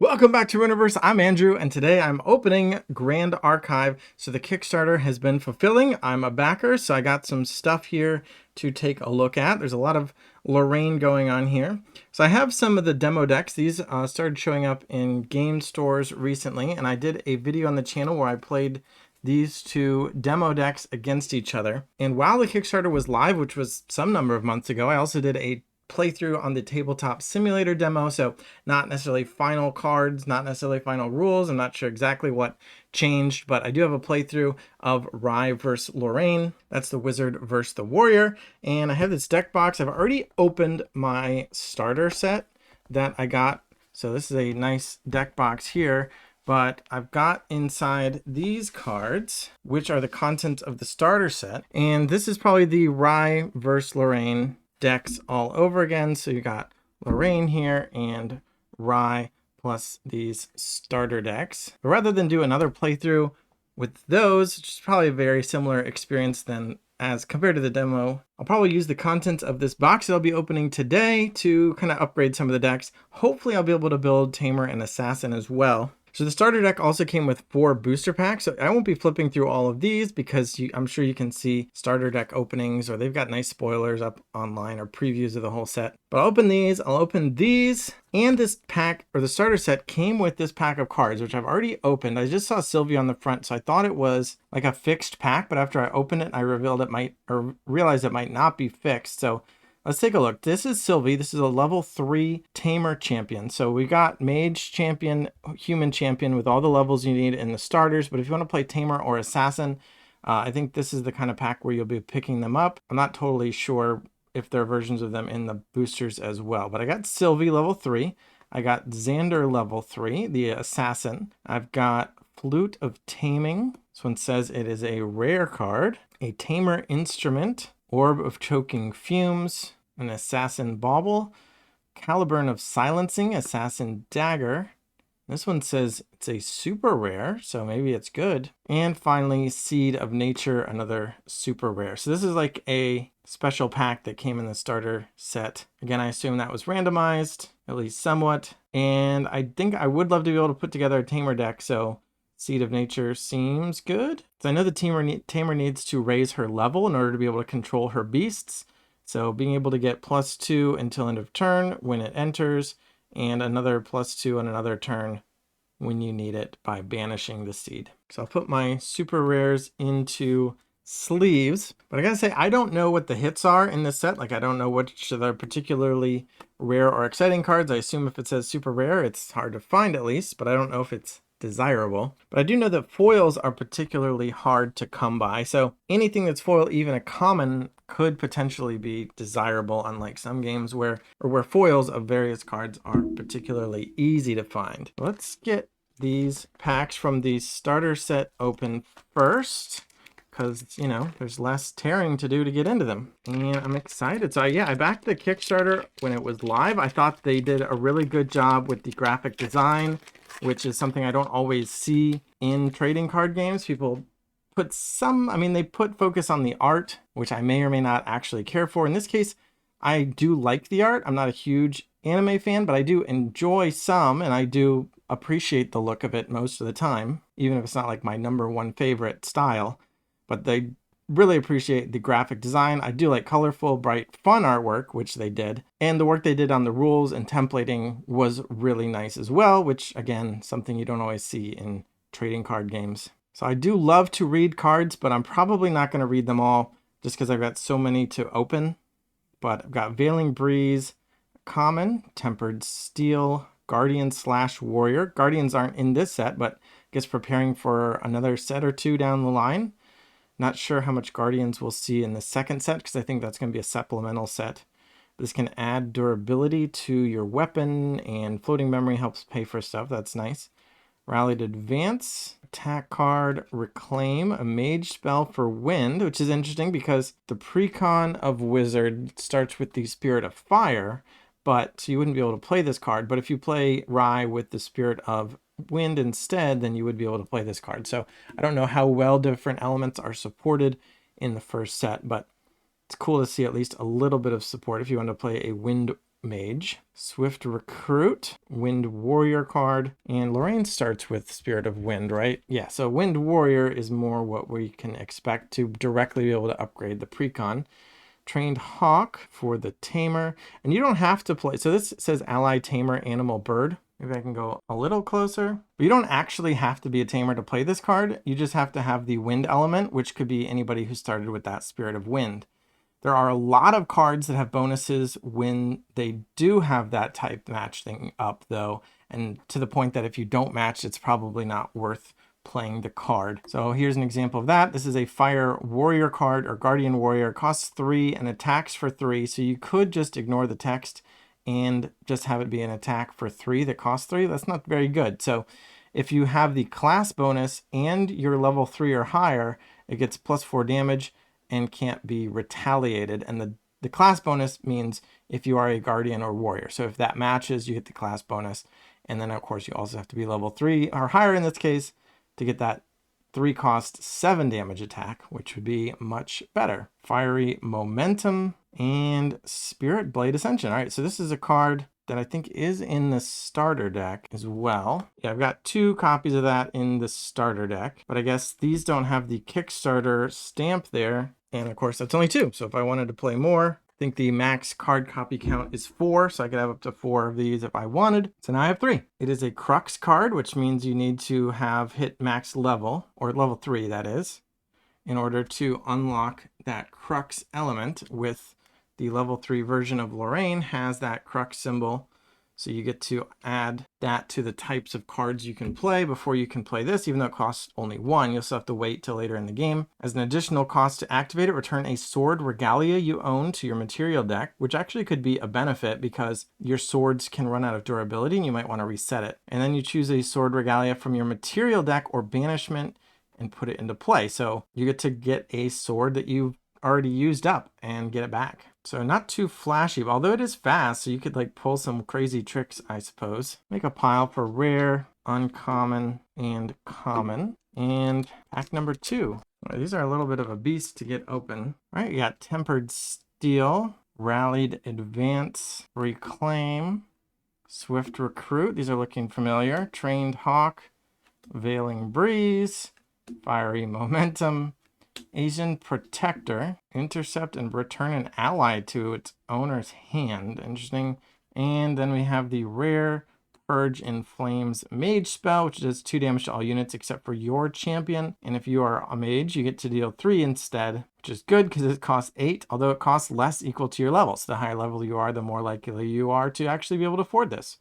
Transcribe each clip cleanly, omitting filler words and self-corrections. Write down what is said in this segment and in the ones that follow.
Welcome back to Universe. I'm Andrew, and today I'm opening Grand Archive. So the Kickstarter has been fulfilling. I'm a backer, so I got some stuff here to take a look at. There's a lot of Lorraine going on here. So I have some of the demo decks. These started showing up in game stores recently, and I did a video on the channel where I played these two demo decks against each other. And while the Kickstarter was live, which was some number of months ago, I also did a playthrough on the tabletop simulator demo, so not necessarily final cards, not necessarily final rules. I'm not sure exactly what changed, but I do have a playthrough of Rye versus Lorraine. That's the wizard versus the warrior, and I have this deck box. I've already opened my starter set that I got, so this is a nice deck box here. But I've got inside these cards, which are the contents of the starter set, and this is probably the Rye versus Lorraine decks all over again. So you got Lorraine here and Rye plus these starter decks. But rather than do another playthrough with those, which is probably a very similar experience than as compared to the demo, I'll probably use the contents of this box that I'll be opening today to kind of upgrade some of the decks. Hopefully I'll be able to build Tamer and Assassin as well. So the starter deck also came with 4 booster packs. So I won't be flipping through all of these because I'm sure you can see starter deck openings, or they've got nice spoilers up online or previews of the whole set. But I'll open these, I'll open these, and this pack, or the starter set, came with this pack of cards, which I've already opened. I just saw Sylvie on the front, so I thought it was like a fixed pack, but after I opened it, I realized it might not be fixed. So let's take a look. This is Sylvie. This is a level 3 Tamer champion. So we got Mage champion, Human champion with all the levels you need in the starters. But if you want to play Tamer or Assassin, I think this is the kind of pack where you'll be picking them up. I'm not totally sure if there are versions of them in the boosters as well. But I got Sylvie level 3. I got Xander level 3, the Assassin. I've got Flute of Taming. This one says it is a rare card. A Tamer Instrument. Orb of Choking Fumes, an Assassin Bauble, Caliburn of Silencing, Assassin Dagger. This one says it's a super rare, so maybe it's good. And finally, Seed of Nature, another super rare. So this is like a special pack that came in the starter set. Again, I assume that was randomized, at least somewhat. And I think I would love to be able to put together a Tamer deck, so Seed of Nature seems good. So I know the Tamer needs to raise her level in order to be able to control her beasts. So being able to get +2 until end of turn when it enters, and another +2 on another turn when you need it by banishing the seed. So I'll put my super rares into sleeves, but I gotta say, I don't know what the hits are in this set. Like, I don't know which are particularly rare or exciting cards. I assume if it says super rare, it's hard to find at least, but I don't know if it's desirable. But I do know that foils are particularly hard to come by. So anything that's foil, even a common, could potentially be desirable, unlike some games where foils of various cards are particularly easy to find. Let's get these packs from the starter set open first, because, you know, there's less tearing to do to get into them. And I'm excited. So yeah, I backed the Kickstarter when it was live. I thought they did a really good job with the graphic design, which is something I don't always see in trading card games. People put they put focus on the art, which I may or may not actually care for. In this case, I do like the art. I'm not a huge anime fan, but I do enjoy some, and I do appreciate the look of it most of the time, even if it's not like my #1 favorite style. But they really appreciate the graphic design. I do like colorful, bright, fun artwork, which they did. And the work they did on the rules and templating was really nice as well, which, again, something you don't always see in trading card games. So I do love to read cards, but I'm probably not going to read them all just because I've got so many to open. But I've got Veiling Breeze, Common, Tempered Steel, Guardian/Warrior. Guardians aren't in this set, but I guess preparing for another set or two down the line. Not sure how much Guardians we'll see in the second set, because I think that's going to be a supplemental set. This can add durability to your weapon, and floating memory helps pay for stuff. That's nice. Rallied Advance, attack card, Reclaim, a mage spell for wind, which is interesting because the precon of Wizard starts with the Spirit of Fire, but so you wouldn't be able to play this card. But if you play Rye with the Spirit of Wind instead, then you would be able to play this card. So I don't know how well different elements are supported in the first set, but it's cool to see at least a little bit of support if you want to play a wind Mage, Swift Recruit, Wind Warrior card, and Lorraine starts with Spirit of Wind, right? Yeah, so Wind Warrior is more what we can expect to directly be able to upgrade the precon. Trained Hawk for the Tamer, and you don't have to play, so this says Ally, Tamer, Animal, Bird. Maybe I can go a little closer. But you don't actually have to be a Tamer to play this card. You just have to have the Wind element, which could be anybody who started with that Spirit of Wind. There are a lot of cards that have bonuses when they do have that type match thing up, though, and to the point that if you don't match, it's probably not worth playing the card. So here's an example of that. This is a Fire Warrior card or Guardian Warrior. It costs 3 and attacks for 3, so you could just ignore the text and just have it be an attack for 3 that costs 3. That's not very good. So if you have the class bonus and you're level 3 or higher, it gets +4 damage and can't be retaliated. And the class bonus means if you are a Guardian or Warrior. So if that matches, you get the class bonus. And then, of course, you also have to be level 3 or higher in this case to get that 3 cost 7 damage attack, which would be much better. Fiery Momentum and Spirit Blade Ascension. All right, so this is a card that I think is in the starter deck as well. Yeah, I've got 2 copies of that in the starter deck, but I guess these don't have the Kickstarter stamp there. And of course, that's only 2. So if I wanted to play more, I think the max card copy count is 4, so I could have up to 4 of these if I wanted. So now I have 3. It is a Crux card, which means you need to have hit max level, or level 3 that is, in order to unlock that Crux element. With the level 3 version of Lorraine has that Crux symbol. So you get to add that to the types of cards you can play before you can play this, even though it costs only 1. You'll still have to wait till later in the game. As an additional cost to activate it, return a sword regalia you own to your material deck, which actually could be a benefit because your swords can run out of durability and you might want to reset it. And then you choose a sword regalia from your material deck or banishment and put it into play. So you get to get a sword that you've already used up and get it back. So not too flashy, although it is fast, so you could like pull some crazy tricks, I suppose. Make a pile for rare, uncommon, and common. And pack number 2. Right, these are a little bit of a beast to get open. All right, you got Tempered Steel, Rallied Advance, Reclaim, Swift Recruit. These are looking familiar. Trained Hawk, Veiling Breeze, Fiery Momentum, Asian Protector, intercept and return an ally to its owner's hand. Interesting. And then we have the rare Purge in Flames mage spell, which does 2 damage to all units except for your champion. And if you are a mage, you get to deal 3 instead, which is good because it costs 8, although it costs less equal to your level. So the higher level you are, the more likely you are to actually be able to afford this.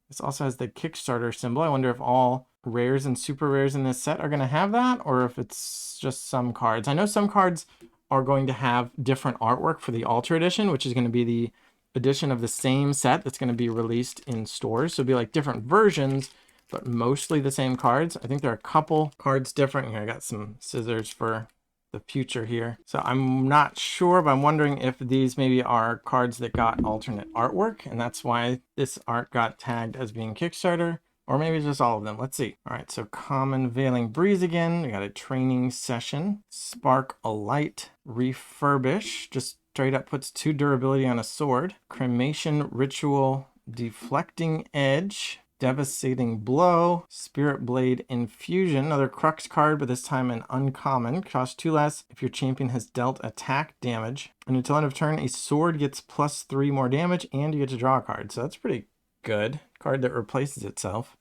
This also has the Kickstarter symbol. I wonder if all rares and super rares in this set are going to have that, or if it's just some cards. I know some cards are going to have different artwork for the Ultra Edition, which is going to be the edition of the same set that's going to be released in stores. So it'll be like different versions, but mostly the same cards. I think there are a couple cards different. Here, I got some scissors for the future here. So I'm not sure, but I'm wondering if these maybe are cards that got alternate artwork, and that's why this art got tagged as being Kickstarter, or maybe it's just all of them. Let's see. All right, so Common Veiling Breeze again. We got a Training Session, Spark a Light, Refurbish, just straight up puts 2 durability on a sword, Cremation Ritual, Deflecting Edge, Devastating Blow, Spirit Blade Infusion, another Crux card, but this time an uncommon. Costs 2 less if your champion has dealt attack damage. And until end of turn, a sword gets +3 more damage, and you get to draw a card. So that's pretty good. Card that replaces itself.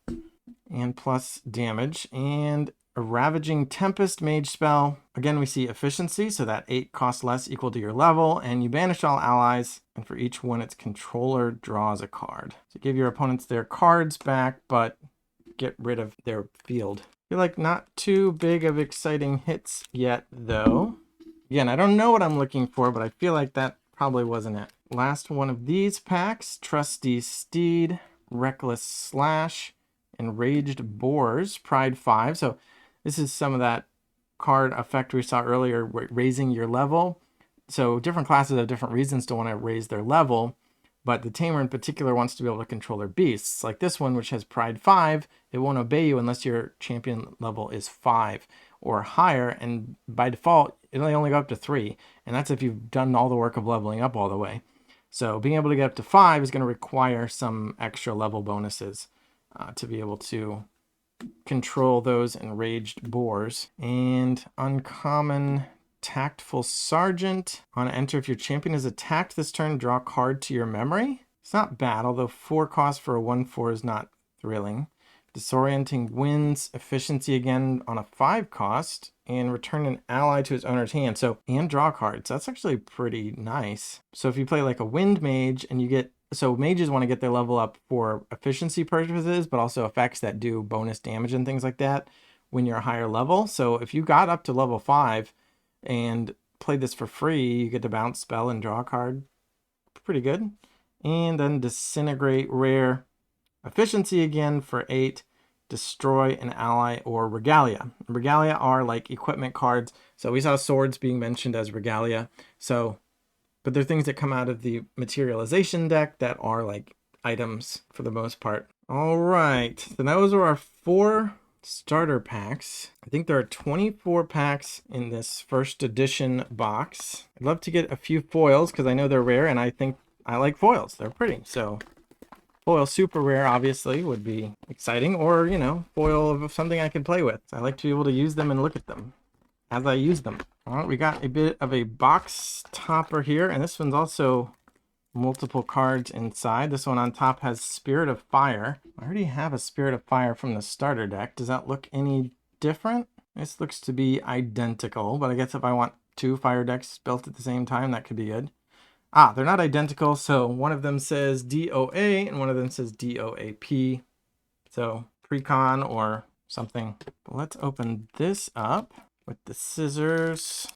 And plus damage. And a Ravaging Tempest mage spell. Again, we see efficiency, so that 8 costs less equal to your level, and you banish all allies, and for each one its controller draws a card. So give your opponents their cards back, but get rid of their field. I feel like not too big of exciting hits yet, though. Again, I don't know what I'm looking for, but I feel like that probably wasn't it. Last one of these packs, Trusty Steed, Reckless Slash, Enraged Boars, Pride 5. So this is some of that card effect we saw earlier, raising your level. So different classes have different reasons to want to raise their level, but the Tamer in particular wants to be able to control their beasts. Like this one, which has Pride 5, it won't obey you unless your champion level is 5 or higher, and by default, it'll only go up to 3, and that's if you've done all the work of leveling up all the way. So being able to get up to 5 is going to require some extra level bonuses to be able to control those enraged boars. And uncommon Tactful Sergeant. On enter, if your champion is attacked this turn, draw a card to your memory. It's not bad, although 4 cost for a 1/4 is not thrilling. Disorienting Winds, efficiency again on a 5 cost, and return an ally to his owner's hand. So, and draw cards. That's actually pretty nice. So if you play like a Wind Mage and you get, so mages want to get their level up for efficiency purposes, but also effects that do bonus damage and things like that when you're a higher level. So if you got up to level 5 and played this for free, you get to bounce spell and draw a card. Pretty good. And then Disintegrate rare. Efficiency again for 8. Destroy an ally or regalia. Regalia are like equipment cards. So we saw swords being mentioned as regalia. So, but they're things that come out of the materialization deck that are like items for the most part. All right. So those are our 4 starter packs. I think there are 24 packs in this first edition box. I'd love to get a few foils because I know they're rare and I think I like foils. They're pretty. So foil super rare obviously would be exciting, or you know, foil of something I could play with. I like to be able to use them and look at them as I use them. All right, we got a bit of a box topper here, and this one's also multiple cards inside. This one on top has Spirit of Fire. I already have a Spirit of Fire from the starter deck. Does that look any different? This looks to be identical, but I guess if I want 2 fire decks built at the same time, that could be good. Ah, they're not identical, so one of them says DOA and one of them says DOAP. So precon or something. But let's open this up with the scissors.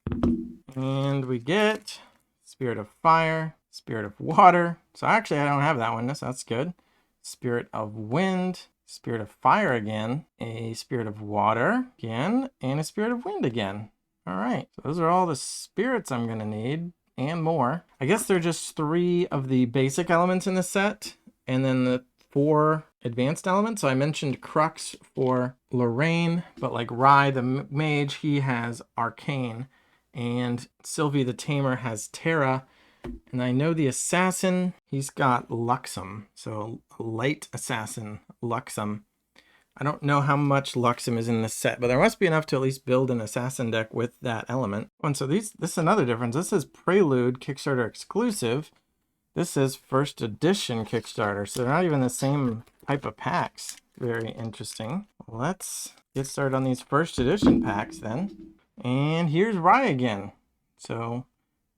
And we get Spirit of Fire, Spirit of Water. So actually I don't have that one, so that's good. Spirit of Wind, Spirit of Fire again, a Spirit of Water again, and a Spirit of Wind again. All right, so those are all the spirits I'm gonna need. And more. I guess there are just 3 of the basic elements in the set, and then the 4 advanced elements. So I mentioned Crux for Lorraine, but like Rye the Mage, he has Arcane, and Sylvie the Tamer has Terra, and I know the Assassin, he's got Luxem, so Light Assassin Luxem. I don't know how much Luxem is in this set, but there must be enough to at least build an assassin deck with that element. And so this is another difference. This is Prelude Kickstarter exclusive. This is first edition Kickstarter, so they're not even the same type of packs. Very interesting. Let's get started on these first edition packs then. And here's Rye again. So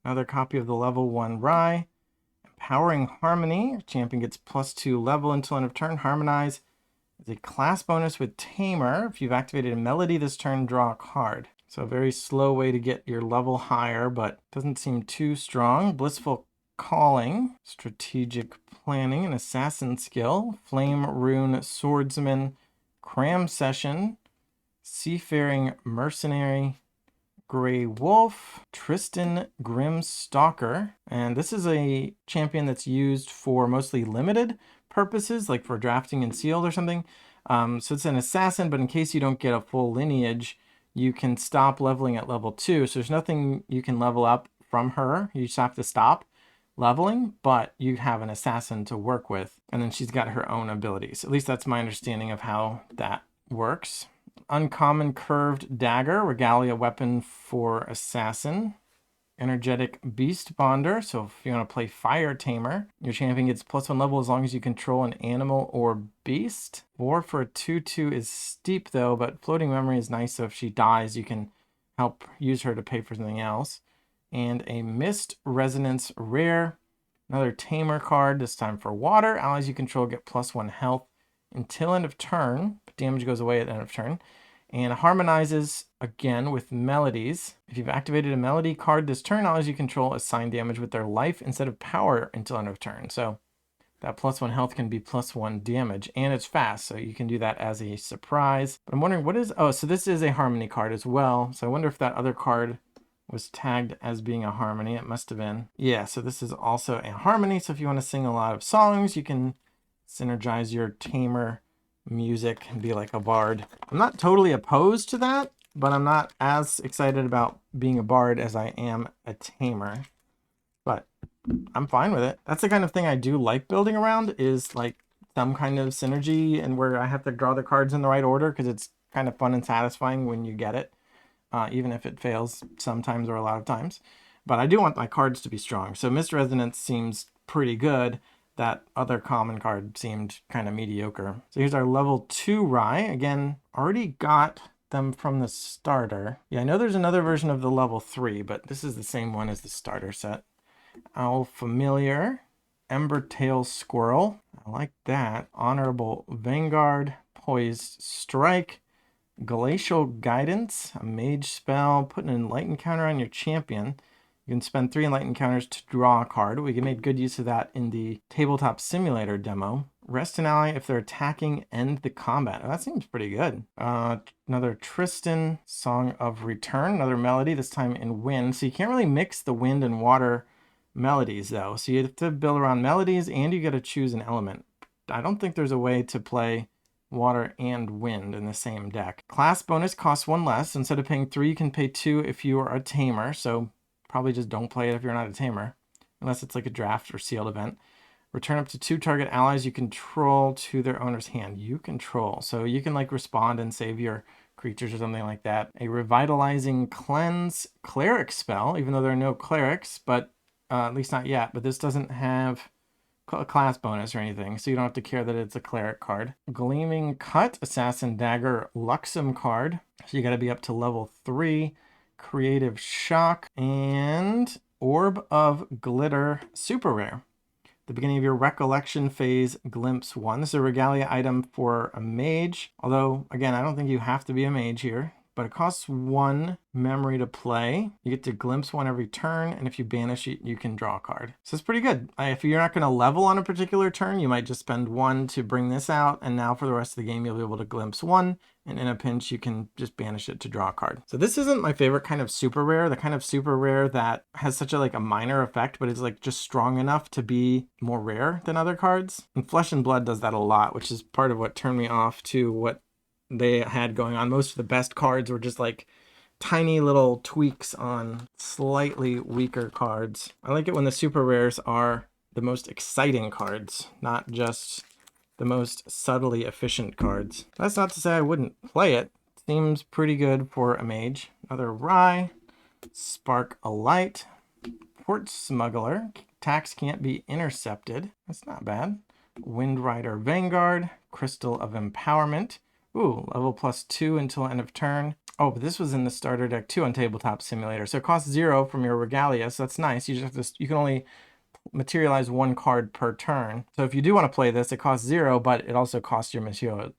another copy of the level 1 Rye. Empowering Harmony. Champion gets +2 level until end of turn. Harmonize. It's a class bonus with Tamer. If you've activated a melody this turn, draw a card. So a very slow way to get your level higher, but doesn't seem too strong. Blissful Calling, Strategic Planning, an Assassin Skill, Flame Rune Swordsman, Cram Session, Seafaring Mercenary, Grey Wolf, Tristan Grim Stalker. And this is a champion that's used for mostly limited purposes, like for drafting and sealed or something. So it's an assassin, but in case you don't get a full lineage, you can stop leveling at level 2. So there's nothing you can level up from her. You just have to stop leveling, but you have an assassin to work with. And then she's got her own abilities. At least that's my understanding of how that works. Uncommon Curved Dagger, Regalia weapon for assassin. Energetic Beast Bonder, so if you want to play Fire Tamer, your champion gets +1 level as long as you control an animal or beast. War for a 2/2 is steep though, but Floating Memory is nice, so if she dies, you can help use her to pay for something else. And a Mist Resonance rare, another Tamer card, this time for water. Allies you control get +1 health until end of turn, but damage goes away at end of turn. And harmonizes again with melodies. If you've activated a melody card this turn, allies you control assign damage with their life instead of power until end of turn. So that +1 health can be +1 damage, and it's fast, so you can do that as a surprise. But I'm wondering what is, oh, so this is a harmony card as well. So I wonder if that other card was tagged as being a harmony. It must have been. Yeah, so this is also a harmony. So if you want to sing a lot of songs, you can synergize your Tamer music and be like a bard. I'm not totally opposed to that, but I'm not as excited about being a bard as I am a Tamer. But I'm fine with it. That's the kind of thing I do like building around, is like some kind of synergy and where I have to draw the cards in the right order, because it's kind of fun and satisfying when you get it, even if it fails sometimes or a lot of times. But I do want my cards to be strong. So Mist Resonance seems pretty good. That other common card seemed kind of mediocre. So here's our level 2 Rye. Again, already got them from the starter. Yeah, I know there's another version of the level 3, but this is the same one as the starter set. Owl Familiar, Embertail Squirrel. I like that. Honorable Vanguard, Poised Strike, Glacial Guidance, a mage spell, put an enlightened counter on your champion. You can spend 3 enlightened counters to draw a card. We made good use of that in the Tabletop Simulator demo. Rest an ally if they're attacking, end the combat. Oh, that seems pretty good. Another Tristan, Song of Return, another melody, this time in wind. So you can't really mix the wind and water melodies though. So you have to build around melodies and you got to choose an element. I don't think there's a way to play water and wind in the same deck. Class bonus costs 1 less. Instead of paying 3, you can pay 2 if you are a tamer. So probably just don't play it if you're not a tamer, unless it's like a draft or sealed event. Return up to 2 target allies you control to their owner's hand. You control. So you can like respond and save your creatures or something like that. A Revitalizing Cleanse cleric spell, even though there are no clerics, but at least not yet. But this doesn't have a class bonus or anything, so you don't have to care that it's a cleric card. Gleaming Cut, Assassin Dagger, Luxem card. So you got to be up to level 3. Creative Shock, and Orb of Glitter, super rare. The beginning of your recollection phase, Glimpse 1. This is a regalia item for a mage, although again I don't think you have to be a mage here, but it costs 1 memory to play. You get to glimpse 1 every turn, and if you banish it, you can draw a card. So it's pretty good. If you're not going to level on a particular turn, you might just spend 1 to bring this out, and now for the rest of the game, you'll be able to glimpse 1, and in a pinch, you can just banish it to draw a card. So this isn't my favorite kind of super rare, the kind of super rare that has such a minor effect, but is like just strong enough to be more rare than other cards. And Flesh and Blood does that a lot, which is part of what turned me off to what they had going on. Most of the best cards were just like tiny little tweaks on slightly weaker cards. I like it when the super rares are the most exciting cards, not just the most subtly efficient cards. That's not to say I wouldn't play it. Seems pretty good for a mage. Another Rye, Spark a Light, Port Smuggler, attacks can't be intercepted. That's not bad. Wind Rider Vanguard, Crystal of Empowerment. Ooh, level +2 until end of turn. Oh, but this was in the starter deck too on Tabletop Simulator. So it costs 0 from your regalia, so that's nice. You just have to, you can only materialize 1 card per turn. So if you do want to play this, it costs 0, but it also costs your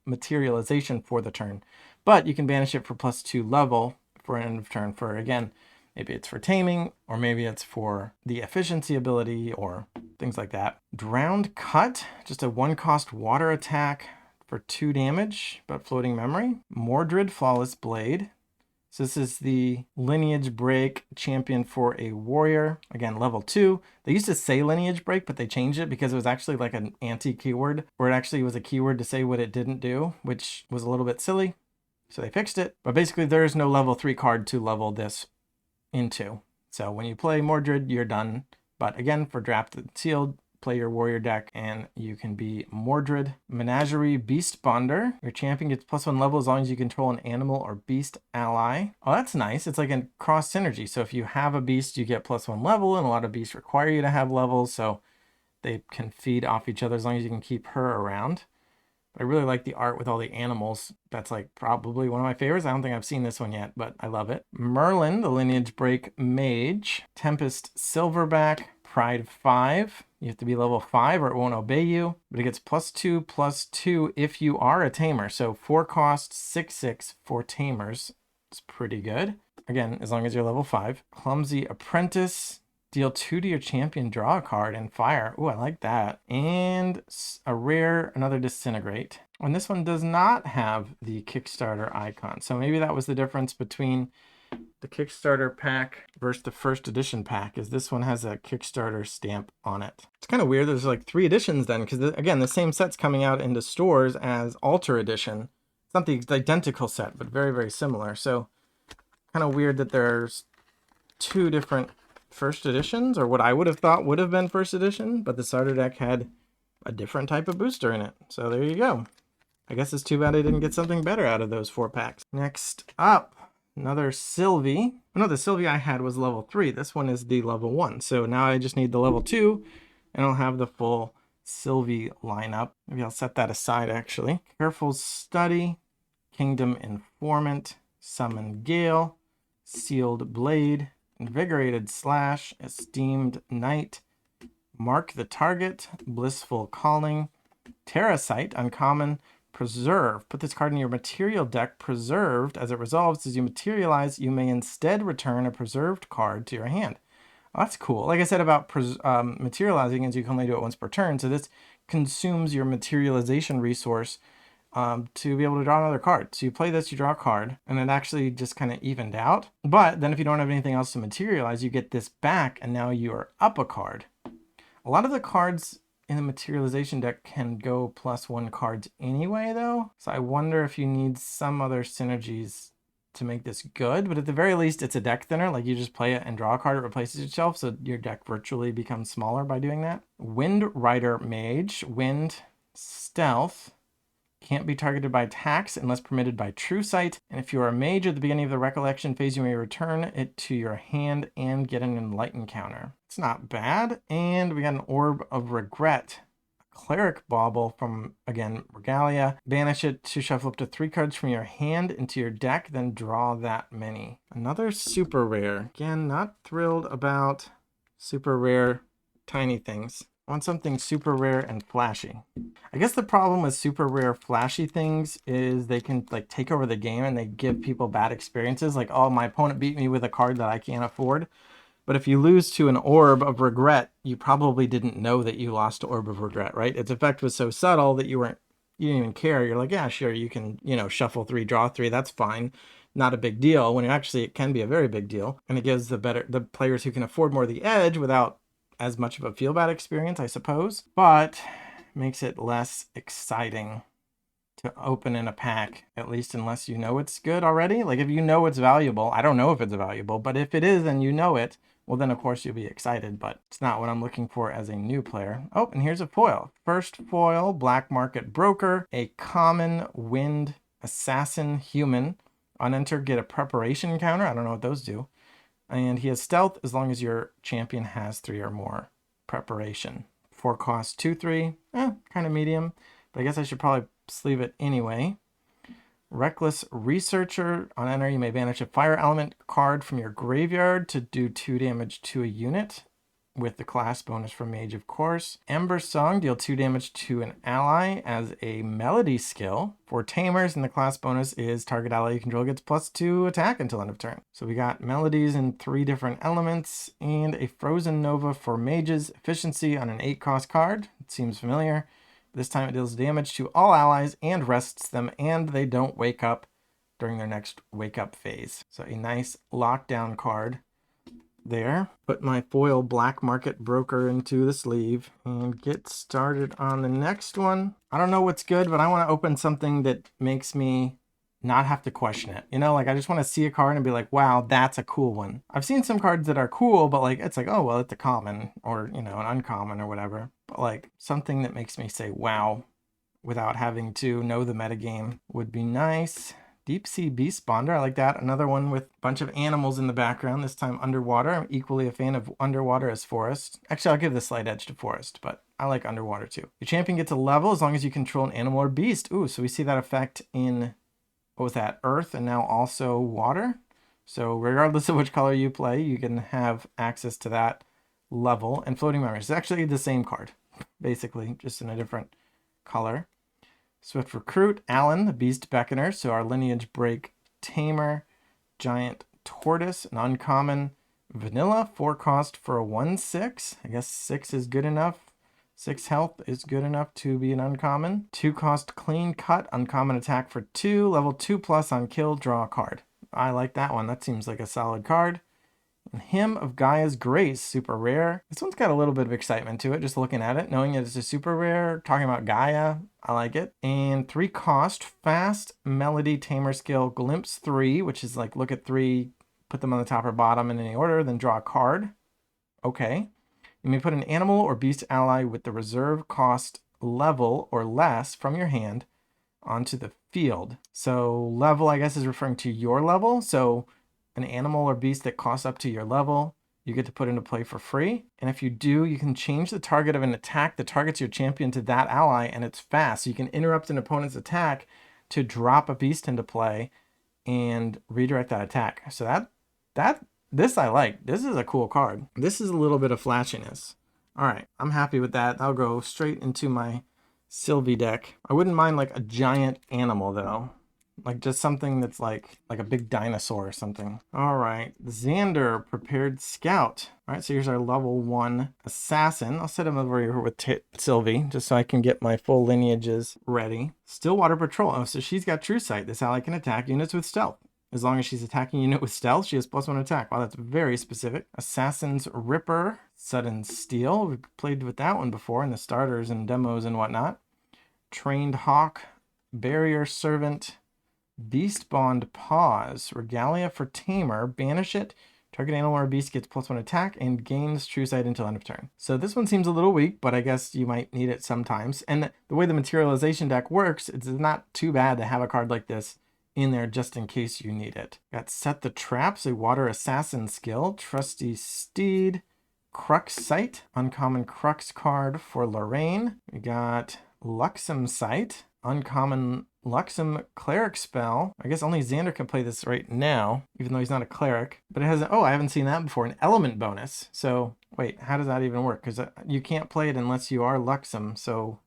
materialization for the turn. But you can banish it for +2 level for end of turn for, again, maybe it's for taming, or maybe it's for the efficiency ability, or things like that. Drowned Cut, just a 1-cost water attack for 2 damage, but floating memory. Mordred Flawless Blade. So this is the Lineage Break champion for a warrior. Again, level 2. They used to say Lineage Break, but they changed it because it was actually like an anti-keyword, where it actually was a keyword to say what it didn't do, which was a little bit silly. So they fixed it. But basically there is no level 3 card to level this into. So when you play Mordred, you're done. But again, for Drafted Sealed, play your warrior deck and you can be Mordred. Menagerie Beast Bonder. Your champion gets +1 level as long as you control an animal or beast ally. Oh, that's nice. It's like a cross synergy. So if you have a beast, you get +1 level, and a lot of beasts require you to have levels, so they can feed off each other as long as you can keep her around. I really like the art with all the animals. That's like probably one of my favorites. I don't think I've seen this one yet, but I love it. Merlin, the Lineage Break Mage. Tempest Silverback, Pride 5. You have to be level 5 or it won't obey you, but it gets +2/+2 if you are a tamer. So 4 cost, 6/6 for tamers. It's pretty good. Again, as long as you're level 5. Clumsy Apprentice. Deal 2 to your champion, draw a card, and fire. Ooh, I like that. And a rare, another Disintegrate. And this one does not have the Kickstarter icon. So maybe that was the difference between the Kickstarter pack versus the first edition pack, is this one has a Kickstarter stamp on it. It's kind of weird. There's like 3 editions then, because again, the same set's coming out into stores as Alter Edition. It's not the identical set, but very, very similar. So kind of weird that there's 2 different first editions, or what I would have thought would have been first edition, but the starter deck had a different type of booster in it. So there you go. I guess it's too bad I didn't get something better out of those 4 packs. Next up, another Sylvie. Oh, no, the Sylvie I had was level 3. This one is the level 1. So now I just need the level 2, and I'll have the full Sylvie lineup. Maybe I'll set that aside, actually. Careful Study, Kingdom Informant, Summon Gale, Sealed Blade, Invigorated Slash, Esteemed Knight, Mark the Target, Blissful Calling, Terrasite, uncommon, Preserve. Put this card in your material deck preserved. As it resolves, as you materialize, you may instead return a preserved card to your hand. Oh, that's cool. Like I said about materializing, is you can only do it once per turn, so this consumes your materialization resource to be able to draw another card. So you play this, you draw a card, and it actually just kind of evened out. But then if you don't have anything else to materialize, you get this back, and now you are up a card. A lot of the cards in the materialization deck can go +1 cards anyway, though. So I wonder if you need some other synergies to make this good. But at the very least, it's a deck thinner. Like, you just play it and draw a card, it replaces itself. So your deck virtually becomes smaller by doing that. Wind Rider Mage, Wind, Stealth. Can't be targeted by attacks unless permitted by True Sight. And if you're a mage at the beginning of the recollection phase, you may return it to your hand and get an Enlighten counter. It's not bad. And we got an Orb of Regret. Cleric Bauble from, again, Regalia. Banish it to shuffle up to 3 cards from your hand into your deck, then draw that many. Another super rare. Again, not thrilled about super rare tiny things. I want something super rare and flashy. I guess the problem with super rare flashy things is they can like take over the game and they give people bad experiences. Like, oh, my opponent beat me with a card that I can't afford. But if you lose to an Orb of Regret, you probably didn't know that you lost to Orb of Regret, right? Its effect was so subtle that you didn't even care. You're like, yeah, sure, you can, shuffle 3, draw 3, that's fine. Not a big deal, when actually it can be a very big deal. And it gives the players who can afford more the edge without as much of a feel bad experience, I suppose, but makes it less exciting to open in a pack, at least unless you know it's good already. Like, if you know it's valuable, I don't know if it's valuable, but if it is and you know it, well, then of course you'll be excited, but it's not what I'm looking for as a new player. Oh, and here's a foil. First foil, Black Market Broker, a common Wind Assassin Human. On enter, get a preparation counter. I don't know what those do. And he has stealth as long as your champion has 3 or more preparation. 4 cost 2/3, kind of medium, but I guess I should probably sleeve it anyway. Reckless Researcher. On enter, you may banish a fire element card from your graveyard to do 2 damage to a unit, with the class bonus from Mage, of course. Ember Song, deal 2 damage to an ally as a melody skill. For Tamers, and the class bonus is target ally you control gets +2 attack until end of turn. So we got melodies in 3 different elements, and a Frozen Nova for Mages. Efficiency on an 8-cost card. It seems familiar. This time it deals damage to all allies and rests them, and they don't wake up during their next wake up phase. So a nice lockdown card there. Put my foil Black Market Broker into the sleeve and get started on the next one. I don't know what's good, but I want to open something that makes me not have to question it. Like, I just want to see a card and be like, wow, that's a cool one. I've seen some cards that are cool, but like, it's like, oh, well, it's a common or, an uncommon or whatever. But like, something that makes me say, wow, without having to know the metagame would be nice. Deep Sea Beast Bonder, I like that. Another one with a bunch of animals in the background, this time underwater. I'm equally a fan of underwater as forest. Actually, I'll give the slight edge to forest, but I like underwater too. Your champion gets a level as long as you control an animal or beast. Ooh, so we see that effect in, what was that, earth, and now also water. So regardless of which color you play, you can have access to that level. And Floating Memories. It's actually the same card, basically, just in a different color. Swift Recruit, Alan, the Beast Beckoner, so our Lineage Break Tamer. Giant Tortoise, an uncommon vanilla, 4 cost for a 1/6. I guess 6 is good enough. 6 health is good enough to be an uncommon. 2 cost Clean Cut, uncommon attack for 2, level 2+ on kill, draw a card. I like that one. That seems like a solid card. And Hymn of Gaia's Grace, super rare. This one's got a little bit of excitement to it, just looking at it, knowing it's a super rare, talking about Gaia, I like it. And 3 cost, Fast Melody Tamer skill, Glimpse 3, which is like look at 3, put them on the top or bottom in any order, then draw a card. Okay. You may put an animal or beast ally with the reserve cost level or less from your hand onto the field. So level, I guess, is referring to your level. So an animal or beast that costs up to your level, you get to put into play for free. And if you do, you can change the target of an attack that targets your champion to that ally, and it's fast. So you can interrupt an opponent's attack to drop a beast into play and redirect that attack. So this I like. This is a cool card. This is a little bit of flashiness. All right, I'm happy with that. I'll go straight into my Sylvie deck. I wouldn't mind like a giant animal though. Like just something that's like a big dinosaur or something. All right, Xander, Prepared Scout. All right, so here's our level 1 assassin. I'll set him over here with Sylvie just so I can get my full lineages ready. Stillwater Patrol. Oh, so she's got True Sight. This ally can attack units with stealth. As long as she's attacking a unit with stealth, she has +1 attack. Wow, that's very specific. Assassin's Ripper, Sudden Steel. We've played with that one before in the starters and demos and whatnot. Trained Hawk, Barrier Servant, Beast Bond Pause, Regalia for Tamer, banish it. Target animal or beast gets +1 attack and gains True Sight until end of turn. So this one seems a little weak, but I guess you might need it sometimes. And the way the materialization deck works, it's not too bad to have a card like this in there just in case you need it. Got Set the Traps, a Water Assassin skill, Trusty Steed, Crux Sight, uncommon Crux card for Lorraine. We got Luxem Sight, uncommon Luxem Cleric spell. I guess only Xander can play this right now, even though he's not a cleric. But it has, oh, I haven't seen that before, an element bonus. So wait, how does that even work? Because you can't play it unless you are Luxem. So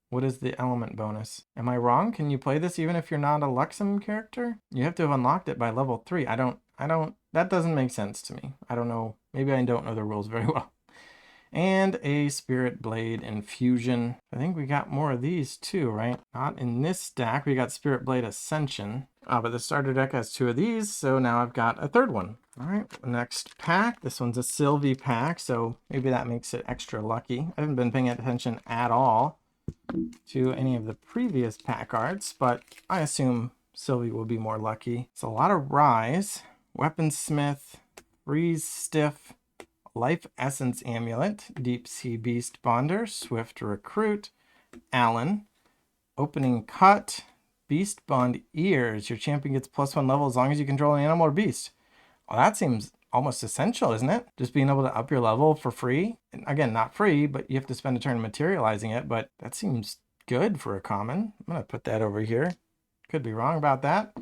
what is the element bonus? Am I wrong? Can you play this even if you're not a Luxem character? You have to have unlocked it by level 3. That doesn't make sense to me. I don't know. Maybe I don't know the rules very well. And a Spirit Blade Infusion. I think we got more of these too, right? Not in this stack. We got Spirit Blade Ascension. But the starter deck has 2 of these, so now I've got a 3rd one. All right, next pack. This one's a Sylvie pack, so maybe that makes it extra lucky. I haven't been paying attention at all to any of the previous pack arts, but I assume Sylvie will be more lucky. It's a lot of Rise, Weaponsmith, Freeze Stiff, Life Essence Amulet, Deep Sea Beast Bonder, Swift Recruit, Allen, Opening Cut, Beast Bond Ears. Your champion gets +1 level as long as you control an animal or beast. Well, that seems almost essential, isn't it? Just being able to up your level for free. And again, not free, but you have to spend a turn materializing it, but that seems good for a common. I'm gonna put that over here. Could be wrong about that.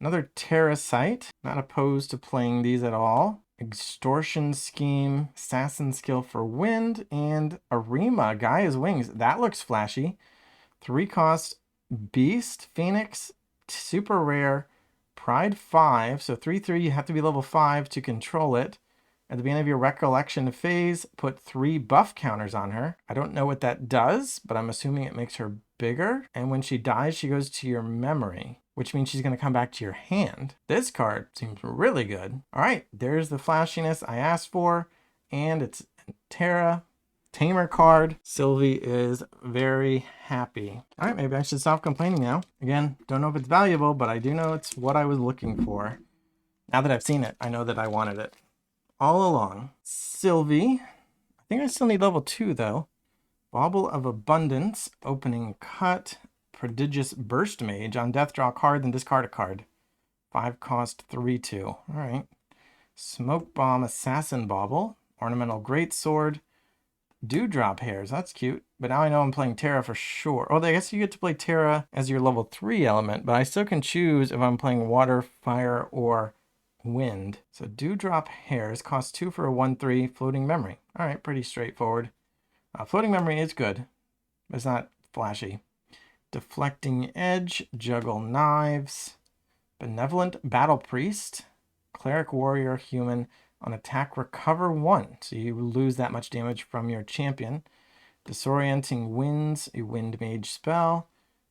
Another Terra Sight. Not opposed to playing these at all. Extortion Scheme, Assassin Skill for Wind, and Arima, Gaia's Wings. That looks flashy. 3 cost, Beast, Phoenix, super rare, Pride 5. So 3/3, you have to be level 5 to control it. At the beginning of your recollection phase, put 3 buff counters on her. I don't know what that does, but I'm assuming it makes her bigger. And when she dies, she goes to your memory, which means she's going to come back to your hand. This card seems really good. All right, there's the flashiness I asked for, and it's Terra Tamer card. Sylvie is very happy. All right, maybe I should stop complaining now. Again, don't know if it's valuable, but I do know it's what I was looking for. Now that I've seen it, I know that I wanted it all along. Sylvie, I think I still need level 2 though. Bauble of Abundance, Opening Cut, Prodigious Burst Mage. On death, draw a card, then discard a card. 5 cost, 3/2. All right. Smoke Bomb Assassin Bauble, Ornamental Greatsword, Dewdrop Hairs. That's cute. But now I know I'm playing Terra for sure. Oh, I guess you get to play Terra as your level 3 element, but I still can choose if I'm playing Water, Fire, or Wind. So Dewdrop Hairs costs 2 for a 1/3 Floating Memory. All right, pretty straightforward. Floating Memory is good, but it's not flashy. Deflecting Edge, Juggle Knives, Benevolent Battle Priest, Cleric Warrior Human. On attack, recover 1, so you lose that much damage from your champion. Disorienting Winds, a Wind Mage spell,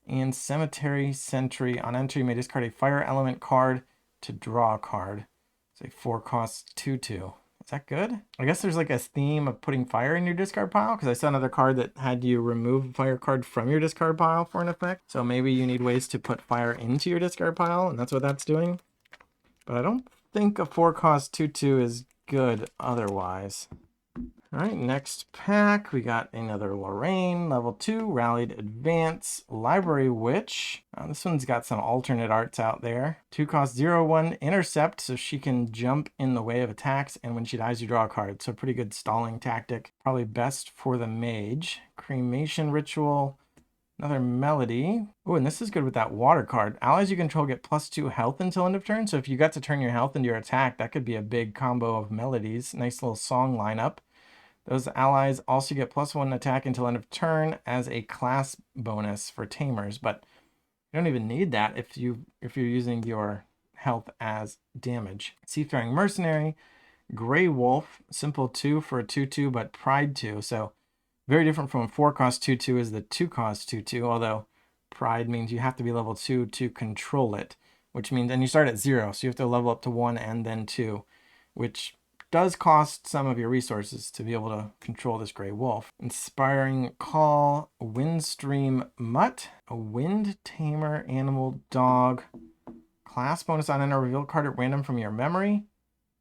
and Cemetery Sentry. On entry, you may discard a fire element card to draw a card. So 4 costs, 2/2. Is that good? I guess there's like a theme of putting fire in your discard pile, because I saw another card that had you remove a fire card from your discard pile for an effect. So maybe you need ways to put fire into your discard pile, and that's what that's doing. But I don't think a 4 cost 2/2 is good otherwise. All right, next pack, we got another Lorraine, level 2, Rallied Advance, Library Witch. This one's got some alternate arts out there. 2 cost 0/1, Intercept, so she can jump in the way of attacks, and when she dies, you draw a card. So pretty good stalling tactic. Probably best for the mage. Cremation Ritual, another Melody. Oh, and this is good with that water card. Allies you control get +2 health until end of turn, so if you got to turn your health into your attack, that could be a big combo of melodies. Nice little song lineup. Those allies also get +1 attack until end of turn as a class bonus for tamers, but you don't even need that if you're using your health as damage. Seafaring Mercenary, Grey Wolf, simple 2 for a 2/2, but Pride 2. So very different from 4 cost 2/2 is the 2 cost 2/2, although Pride means you have to be level 2 to control it, which means, and you start at 0, so you have to level up to 1 and then 2, which does cost some of your resources to be able to control this Grey Wolf. Inspiring Call, Windstream Mutt, a Wind Tamer Animal Dog. Class bonus on enter, reveal card at random from your memory.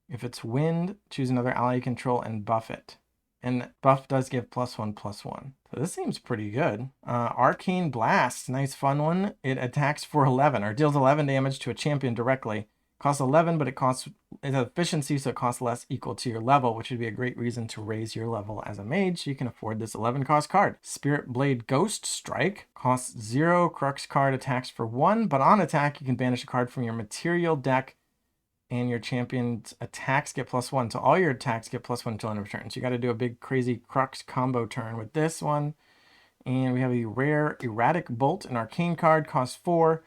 If it's wind, choose another ally you control and buff it. And buff does give +1/+1. So this seems pretty good. Arcane Blast, nice fun one. It attacks for 11 or deals 11 damage to a champion directly. Costs 11, but it has efficiency, so it costs less equal to your level, which would be a great reason to raise your level as a mage. So you can afford this 11 cost card. Spirit Blade Ghost Strike costs 0. Crux card attacks for 1, but on attack, you can banish a card from your material deck and your champion's attacks get +1. So all your attacks get +1 until end of turn. So you got to do a big crazy Crux combo turn with this one. And we have a rare Erratic Bolt, an arcane card, costs 4.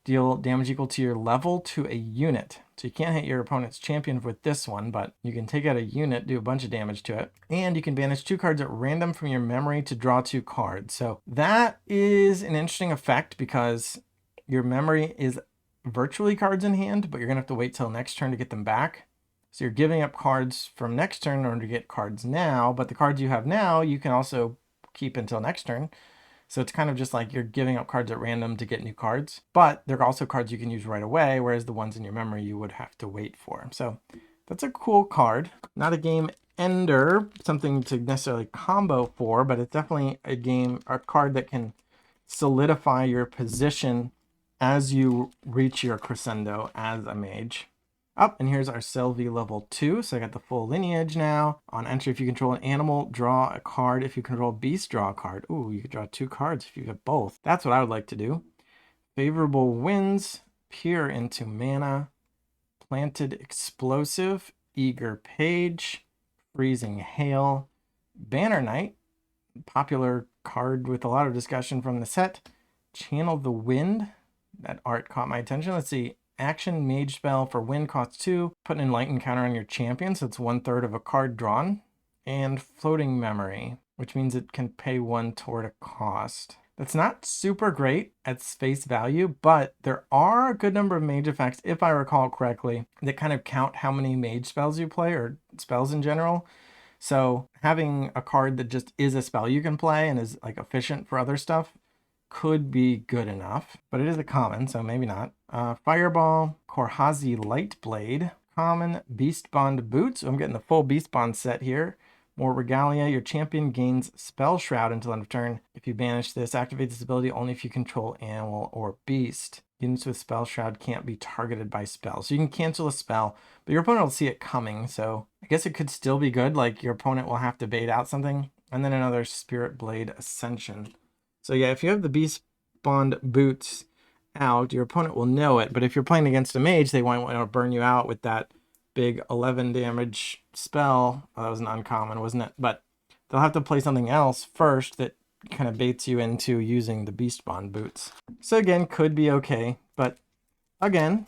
Deal damage equal to your level to a unit. So you can't hit your opponent's champion with this one, but you can take out a unit, do a bunch of damage to it. And you can banish 2 cards at random from your memory to draw 2 cards. So that is an interesting effect because your memory is virtually cards in hand, but you're going to have to wait till next turn to get them back. So you're giving up cards from next turn in order to get cards now, but the cards you have now, you can also keep until next turn. So it's kind of just like you're giving up cards at random to get new cards, but they're also cards you can use right away, whereas the ones in your memory you would have to wait for. So that's a cool card. Not a game ender, something to necessarily combo for, but it's definitely a card that can solidify your position as you reach your crescendo as a mage. And here's our Selvi level 2. So I got the full lineage now. On entry, if you control an animal, draw a card. If you control a beast, draw a card. Ooh, you could draw 2 cards if you have both. That's what I would like to do. Favorable Winds, Peer into Mana, Planted Explosive, Eager Page, Freezing Hail, Banner Knight, popular card with a lot of discussion from the set. Channel the Wind, that art caught my attention. Let's see. Action Mage Spell for wind costs 2. Put an Enlightened counter on your champion, so it's 1/3 of a card drawn. And Floating Memory, which means it can pay 1 toward a cost. That's not super great at face value, but there are a good number of mage effects, if I recall correctly, that kind of count how many mage spells you play, or spells in general. So having a card that just is a spell you can play and is like efficient for other stuff could be good enough, but it is a common, so maybe not. Fireball, Korhazi Lightblade, common, Beast Bond Boots. I'm getting the full Beast Bond set here. More Regalia. Your champion gains Spell Shroud until end of turn. If you banish this, activate this ability only if you control animal or beast. Units with Spell Shroud can't be targeted by spells. So you can cancel a spell, but your opponent will see it coming, so I guess it could still be good. Like your opponent will have to bait out something. And then another Spirit Blade Ascension. So yeah, if you have the Beast Bond Boots out, your opponent will know it. But if you're playing against a mage, they might want to burn you out with that big 11 damage spell. Oh, that was an uncommon, wasn't it? But they'll have to play something else first that kind of baits you into using the Beast Bond Boots. So again, could be okay. But again,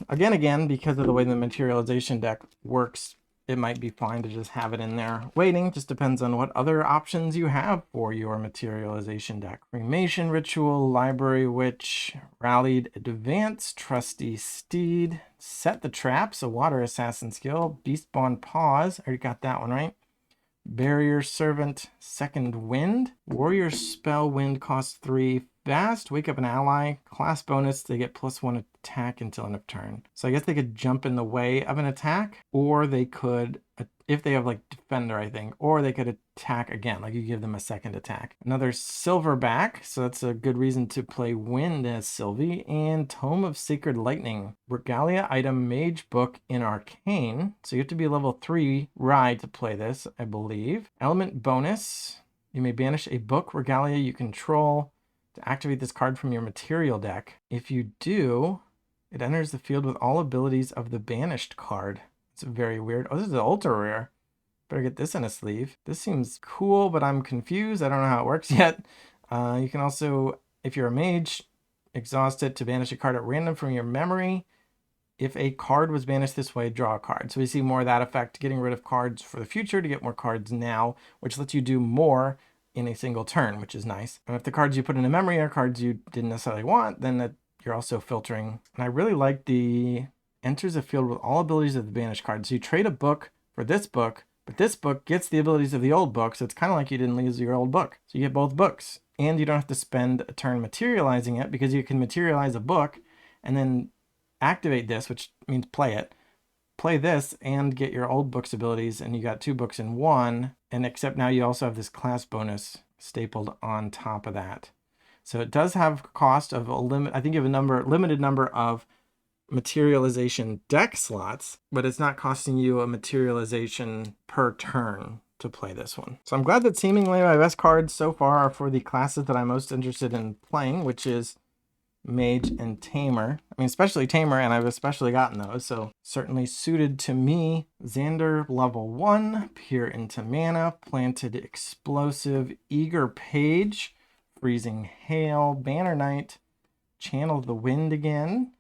because of the way the materialization deck works, it might be fine to just have it in there waiting. Just depends on what other options you have for your materialization deck. Cremation Ritual, Library Witch, Rallied Advance, Trusty Steed, Set the Traps, a Water Assassin skill, Beast Bond Pause, I already got that one right. Barrier Servant, Second Wind, Warrior Spell Wind costs 3, Fast, wake up an ally. Class bonus, they get +1 attack until end of turn. So I guess they could jump in the way of an attack, or they could, if they have like defender, I think, or they could attack again, like you give them a second attack. Another silverback, so that's a good reason to play Wind as Sylvie. And Tome of Sacred Lightning. Regalia item Mage Book in Arcane. So you have to be level 3 ride to play this, I believe. Element bonus. You may banish a book Regalia you control to activate this card from your material deck. If you do, it enters the field with all abilities of the banished card. It's very weird. Oh, this is an ultra rare. Better get this in a sleeve. This seems cool, but I'm confused. I don't know how it works yet. You can also, if you're a mage, exhaust it to banish a card at random from your memory. If a card was banished this way, draw a card. So we see more of that effect, getting rid of cards for the future to get more cards now, which lets you do more in a single turn, which is nice. And if the cards you put in a memory are cards you didn't necessarily want, then you're also filtering. And I really like the enters the field with all abilities of the banished card. So you trade a book for this book, but this book gets the abilities of the old book, so it's kind of like you didn't lose your old book. So you get both books, and you don't have to spend a turn materializing it, because you can materialize a book and then activate this, which means play it. Play this and get your old book's abilities, and you got 2 books in 1, and except now you also have this class bonus stapled on top of that. So it does have cost of a limit. I think you have a limited number of materialization deck slots, but it's not costing you a materialization per turn to play this one. So I'm glad that seemingly my best cards so far are for the classes that I'm most interested in playing, which is Mage and Tamer. I mean, especially Tamer, and I've especially gotten those, so certainly suited to me. Xander, level 1, Peer into Mana, Planted Explosive, Eager Page, Freezing Hail, Banner Knight, Channel the Wind again,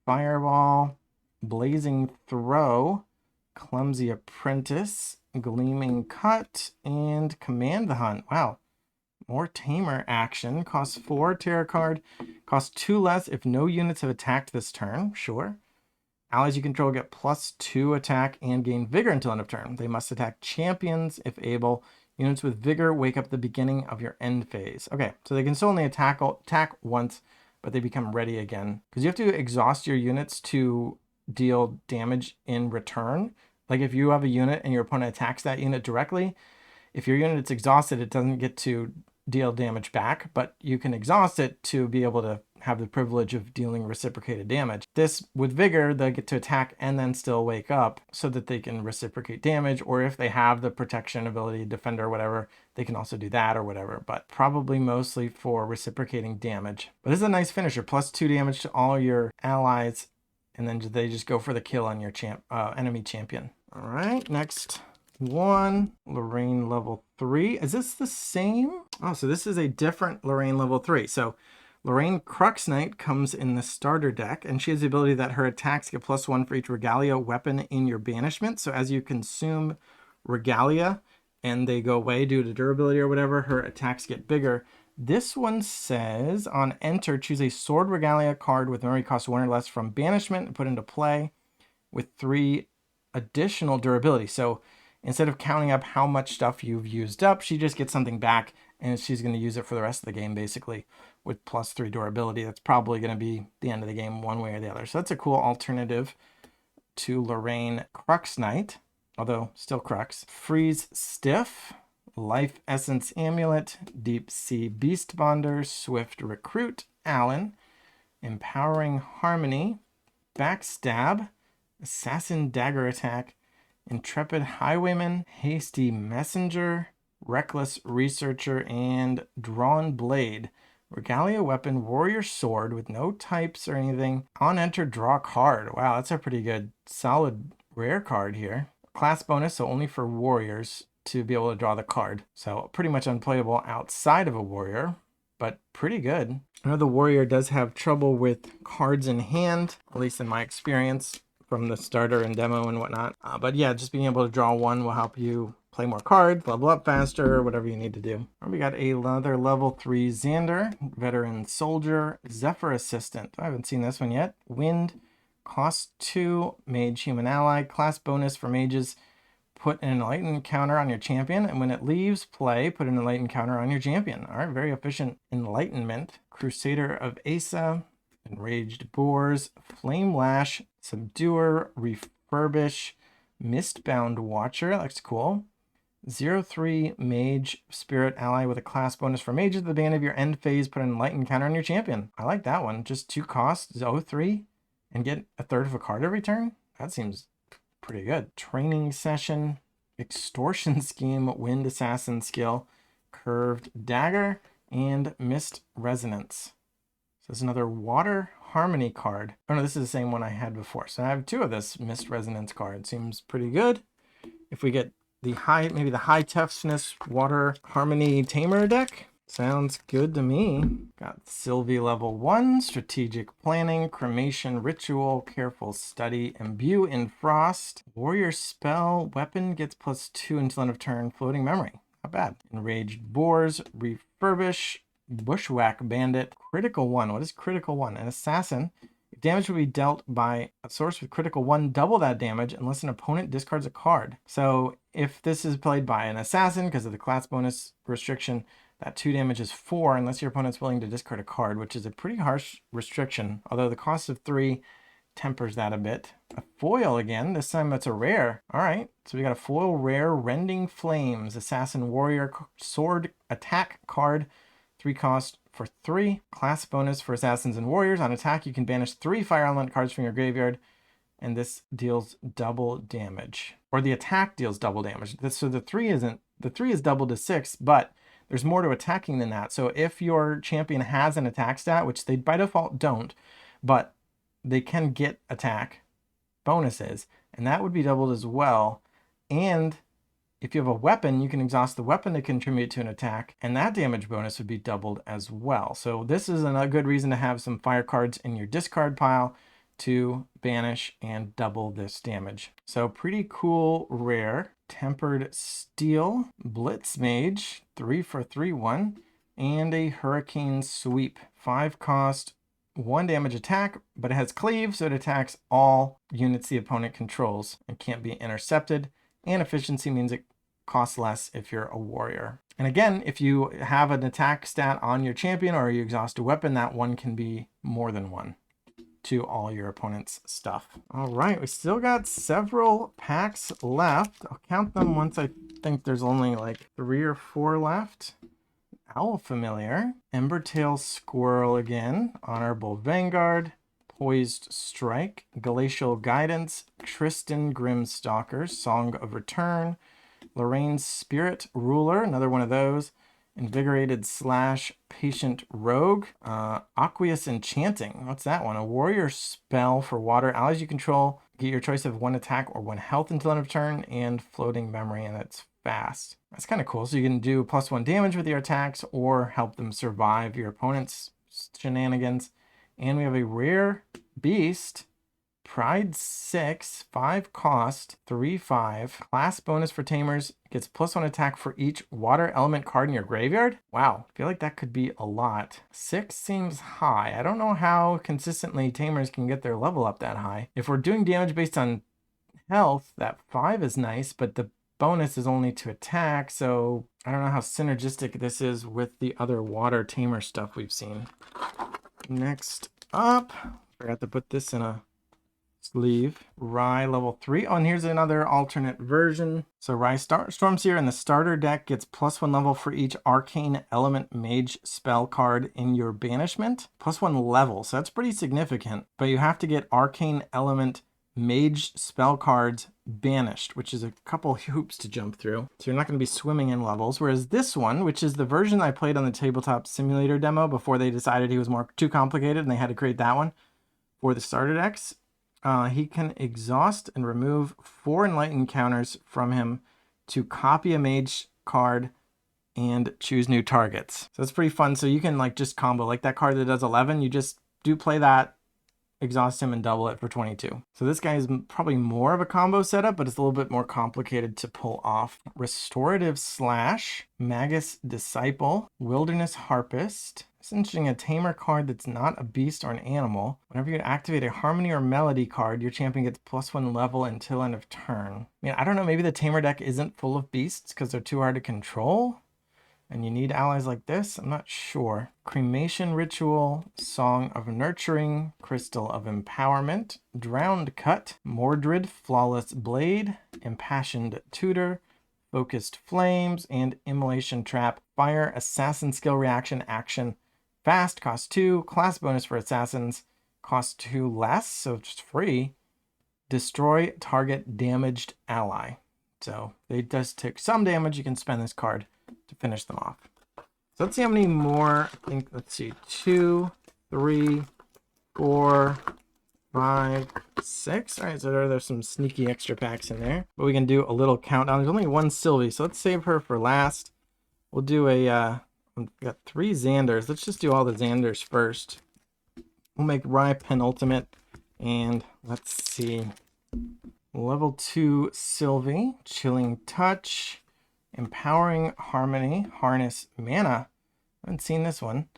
Fireball, Blazing Throw, Clumsy Apprentice, Gleaming Cut, and Command the Hunt. Wow. More Tamer action. Costs 4, Terror card. Costs 2 less if no units have attacked this turn. Sure. Allies you control get +2 attack and gain Vigor until end of turn. They must attack champions if able. Units with Vigor wake up at the beginning of your end phase. Okay, so they can still only attack once, but they become ready again. Because you have to exhaust your units to deal damage in return. Like if you have a unit and your opponent attacks that unit directly, if your unit's exhausted, it doesn't get to deal damage back, but you can exhaust it to be able to have the privilege of dealing reciprocated damage. This, with Vigor, they get to attack and then still wake up so that they can reciprocate damage, or if they have the protection ability, defender, or whatever, they can also do that or whatever, but probably mostly for reciprocating damage. But this is a nice finisher, +2 damage to all your allies, and then they just go for the kill on your enemy champion. All right, next one, Lorraine level 3. Is this the same? Oh, so this is a different Lorraine level 3. So Lorraine Crux Knight comes in the starter deck, and she has the ability that her attacks get +1 for each Regalia weapon in your banishment. So as you consume Regalia and they go away due to durability or whatever, her attacks get bigger. This one says, on enter, choose a Sword Regalia card with memory cost 1 or less from banishment and put into play with 3 additional durability. So instead of counting up how much stuff you've used up, she just gets something back, and she's going to use it for the rest of the game, basically, with +3 durability. That's probably going to be the end of the game one way or the other. So that's a cool alternative to Lorraine Crux Knight, although still Crux. Freeze Stiff, Life Essence Amulet, Deep Sea Beast Bonder, Swift Recruit, Allen, Empowering Harmony, Backstab, Assassin Dagger Attack, Intrepid Highwayman, Hasty Messenger, Reckless Researcher, and Drawn Blade. Regalia weapon, Warrior Sword with no types or anything. On enter, draw card. Wow, that's a pretty good, solid, rare card here. Class bonus, so only for warriors to be able to draw the card. So pretty much unplayable outside of a warrior, but pretty good. I know the warrior does have trouble with cards in hand, at least in my experience from the starter and demo and whatnot. But yeah, just being able to draw one will help you play more cards, level up faster, whatever you need to do. We got another level 3 Xander, Veteran Soldier, Zephyr Assistant. I haven't seen this one yet. Wind, cost 2, Mage Human Ally, class bonus for mages, put an enlightened counter on your champion, and when it leaves play, put an enlightened counter on your champion. All right, very efficient enlightenment. Crusader of Asa, Enraged Boars, Flame Lash, Subduer, Refurbish, Mistbound Watcher. That looks cool. 0/3 Mage Spirit ally with a class bonus for mages at the beginning of your end phase. Put an enlightened counter on your champion. I like that one. Just 2 costs, 0/3, and get a third of a card every turn. That seems pretty good. Training Session, Extortion Scheme, Wind Assassin skill, Curved Dagger, and Mist Resonance. So there's another Water Harmony card. Oh no, this is the same one I had before. So I have 2 of this Mist Resonance card. Seems pretty good. If we get the maybe the high toughness Water Harmony Tamer deck, sounds good to me. Got Sylvie level 1, Strategic Planning, Cremation Ritual, Careful Study, Imbue in Frost, Warrior Spell, Weapon gets +2 until end of turn, Floating Memory. Not bad. Enraged Boars, Refurbish, Bushwhack Bandit, Critical 1. What is Critical 1? An Assassin. If damage will be dealt by a source with Critical 1, double that damage unless an opponent discards a card. So if this is played by an Assassin, because of the class bonus restriction, that 2 damage is 4 unless your opponent's willing to discard a card, which is a pretty harsh restriction, although the cost of 3 tempers that a bit. A foil again, this time it's a rare. All right, so we got a foil rare, Rending Flames, Assassin Warrior Sword attack card, 3 cost for 3. Class bonus for Assassins and Warriors. On attack, you can banish 3 Fire Element cards from your graveyard, and this deals double damage. Or the attack deals double damage. So the 3 is doubled to 6, but there's more to attacking than that. So if your champion has an attack stat, which they by default don't, but they can get attack bonuses, and that would be doubled as well. And if you have a weapon, you can exhaust the weapon to contribute to an attack, and that damage bonus would be doubled as well. So this is a good reason to have some fire cards in your discard pile to banish and double this damage. So pretty cool rare. Tempered Steel, Blitz Mage, 3 for 3/1, and a Hurricane Sweep. 5 cost, 1 damage attack, but it has cleave, so it attacks all units the opponent controls and can't be intercepted. And efficiency means it costs less if you're a warrior. And again, if you have an attack stat on your champion or you exhaust a weapon, that one can be more than 1 to all your opponent's stuff. All right, we still got several packs left. I'll count them once I think there's only like 3 or 4 left. Owl Familiar, Embertail Squirrel again, Honorable Vanguard, Poised Strike, Glacial Guidance, Tristan Grimstalker, Song of Return, Lorraine's Spirit Ruler, another one of those, Invigorated Slash, Patient Rogue, Aqueous Enchanting. What's that one? A warrior spell for water allies you control. Get your choice of 1 attack or 1 health until end of turn, and Floating Memory, and it's fast. That's kind of cool. So you can do +1 damage with your attacks or help them survive your opponent's shenanigans. And we have a rare beast, Pride 6, 5 cost, 3/5. Class bonus for Tamers, gets +1 attack for each water element card in your graveyard. Wow, I feel like that could be a lot. 6 seems high. I don't know how consistently Tamers can get their level up that high. If we're doing damage based on health, that 5 is nice, but the bonus is only to attack, so I don't know how synergistic this is with the other water tamer stuff we've seen. Next up, forgot to put this in a sleeve. Rye level 3. Oh, and here's another alternate version. So Rye Stormseer in the starter deck gets +1 level for each arcane element mage spell card in your banishment. +1 level, so that's pretty significant. But you have to get arcane element mage spell cards banished, which is a couple hoops to jump through. So you're not going to be swimming in levels. Whereas this one, which is the version I played on the Tabletop Simulator demo before they decided he was too complicated and they had to create that one for the starter decks, he can exhaust and remove 4 enlightened counters from him to copy a mage card and choose new targets. So it's pretty fun. So you can like just combo like that card that does 11. You just do play that, exhaust him, and double it for 22. So this guy is probably more of a combo setup, but it's a little bit more complicated to pull off. Restorative Slash, Magus Disciple, Wilderness Harpist, It's interesting, a tamer card that's not a beast or an animal. Whenever you activate a harmony or melody card, your champion gets +1 level until end of turn. I mean, I don't know, maybe the tamer deck isn't full of beasts because they're too hard to control and you need allies like this? I'm not sure. Cremation Ritual, Song of Nurturing, Crystal of Empowerment, Drowned Cut, Mordred, Flawless Blade, Impassioned Tutor, Focused Flames, and Immolation Trap. Fire, Assassin Skill Reaction, Action, Fast, cost 2, class bonus for Assassins, cost 2 less, so it's free. Destroy target damaged ally. So they just take some damage, you can spend this card to finish them off. So let's see how many more. I think, let's see, 2, 3, 4, 5, 6. All right, so there's some sneaky extra packs in there. But we can do a little countdown. There's only one Sylvie, so let's save her for last. We'll do a, we've got 3 Xanders. Let's just do all the Xanders first. We'll make Rye penultimate. And let's see. Level 2 Sylvie, Chilling Touch, Empowering Harmony, Harness Mana. I haven't seen this one.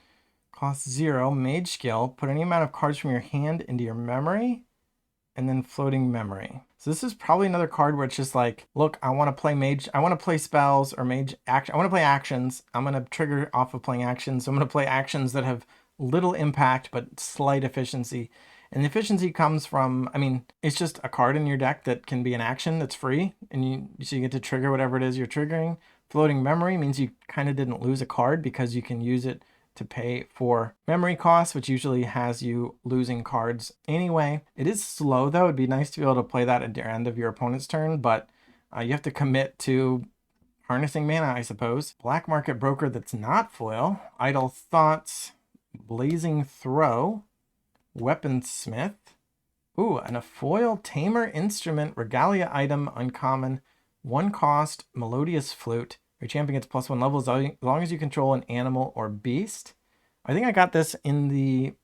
Cost 0, Mage Skill. Put any amount of cards from your hand into your memory, and then Floating Memory. So this is probably another card where it's just like, look, I want to play Mage, I want to play spells or Mage action. I want to play actions. I'm going to trigger off of playing actions. So I'm going to play actions that have little impact but slight efficiency. And the efficiency comes from, I mean, it's just a card in your deck that can be an action that's free, and so you get to trigger whatever it is you're triggering. Floating Memory means you kind of didn't lose a card because you can use it to pay for memory costs, which usually has you losing cards anyway. It is slow though. It'd be nice to be able to play that at the end of your opponent's turn, but you have to commit to harnessing mana, I suppose. Black Market Broker that's not foil. Idle Thoughts, Blazing Throw, Weaponsmith. Ooh, and a foil Tamer Instrument Regalia item, uncommon. 1 cost, Melodious Flute. Your champion gets +1 level as long as you control an animal or beast. I think I got this in the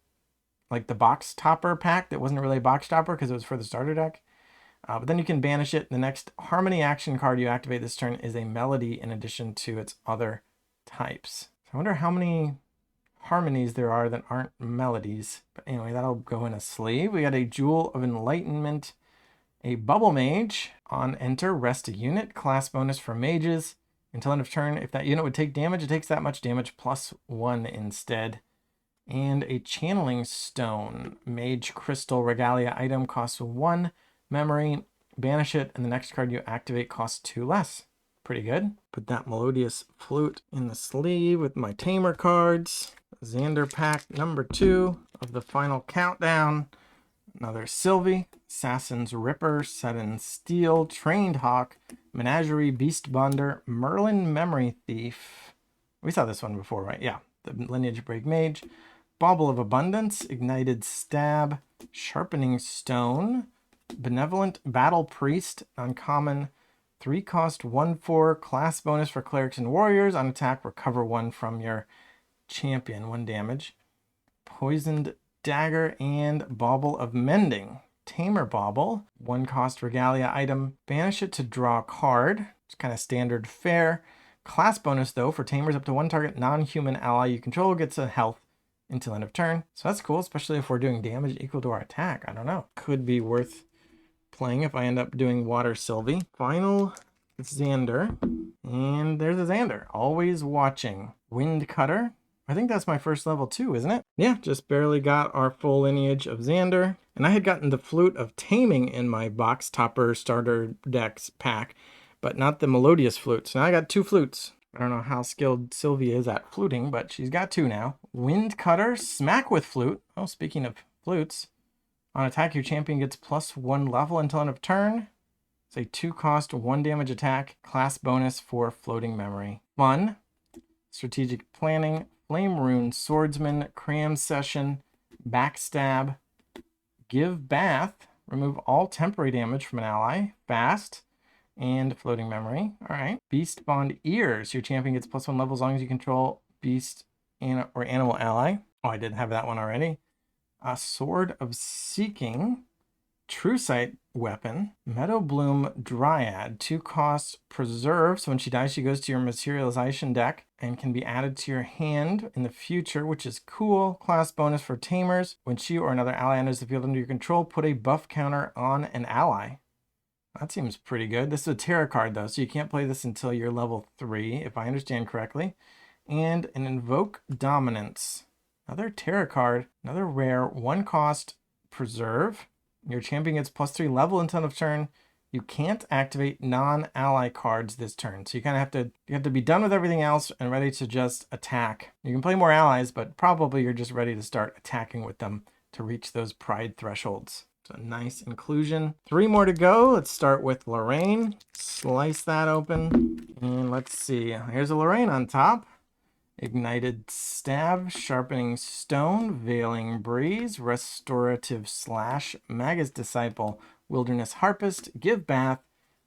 box topper pack that wasn't really a box topper because it was for the starter deck. But then you can banish it. The next Harmony action card you activate this turn is a melody in addition to its other types. So I wonder how many harmonies there are that aren't melodies. But anyway, that'll go in a sleeve. We got a Jewel of Enlightenment, a Bubble Mage. On enter, rest a unit. Class bonus for mages. Until end of turn, if that unit would take damage, it takes that much damage +1 instead. And a Channeling Stone, Mage Crystal Regalia item, costs 1 memory. Banish it, and the next card you activate costs 2 less. Pretty good. Put that Melodious Flute in the sleeve with my Tamer cards. Xander pack number 2 of the final countdown. Another Sylvie, Assassin's Ripper, Set in Steel, Trained Hawk, Menagerie, Beast Bonder, Merlin Memory Thief. We saw this one before, right? Yeah. The Lineage Break Mage, Bauble of Abundance, Ignited Stab, Sharpening Stone, Benevolent Battle Priest, uncommon, 3 cost, 1/4, class bonus for clerics and warriors. On attack, recover 1 from your champion, 1 damage. Poisoned Dagger and Bauble of Mending. Tamer Bauble, 1 cost Regalia item. Banish it to draw a card. It's kind of standard fare. Class bonus though, for Tamers, up to 1 target non-human ally you control gets a health until end of turn. So that's cool, especially if we're doing damage equal to our attack. I don't know. Could be worth playing if I end up doing Water Sylvie. Final Xander. And there's a Xander. Always watching. Wind Cutter. I think that's my first level 2, isn't it? Yeah, just barely got our full lineage of Xander. And I had gotten the Flute of Taming in my box topper starter decks pack, but not the Melodious Flute. So now I got 2 flutes. I don't know how skilled Sylvia is at fluting, but she's got 2 now. Wind Cutter, Smack with Flute. Oh, speaking of flutes. On attack, your champion gets +1 level until end of turn. It's a 2 cost, 1 damage attack. Class bonus for Floating Memory. Fun. Strategic Planning. Flame Rune, Swordsman, Cram Session, Backstab, Give Bath, remove all temporary damage from an ally, Fast, and Floating Memory. All right. Beast Bond Ears, your champion gets +1 level as long as you control beast or animal ally. Oh, I did have that one already. Sword of Seeking, True Sight weapon. Meadow Bloom Dryad. 2 costs preserve. So when she dies, she goes to your materialization deck and can be added to your hand in the future, which is cool. Class bonus for Tamers. When she or another ally enters the field under your control, put a buff counter on an ally. That seems pretty good. This is a Terra card, though, so you can't play this until you're level 3, if I understand correctly. And an Invoke Dominance. Another Terra card, another rare, 1 cost preserve. Your champion gets +3 level until end of turn. You can't activate non-ally cards this turn. So you kind of have to be done with everything else and ready to just attack. You can play more allies, but probably you're just ready to start attacking with them to reach those pride thresholds. So nice inclusion. 3 more to go. Let's start with Lorraine. Slice that open. And let's see. Here's a Lorraine on top. Ignited Stab, Sharpening Stone, Veiling Breeze, Restorative Slash, Magus Disciple, Wilderness Harpist, Give Bath,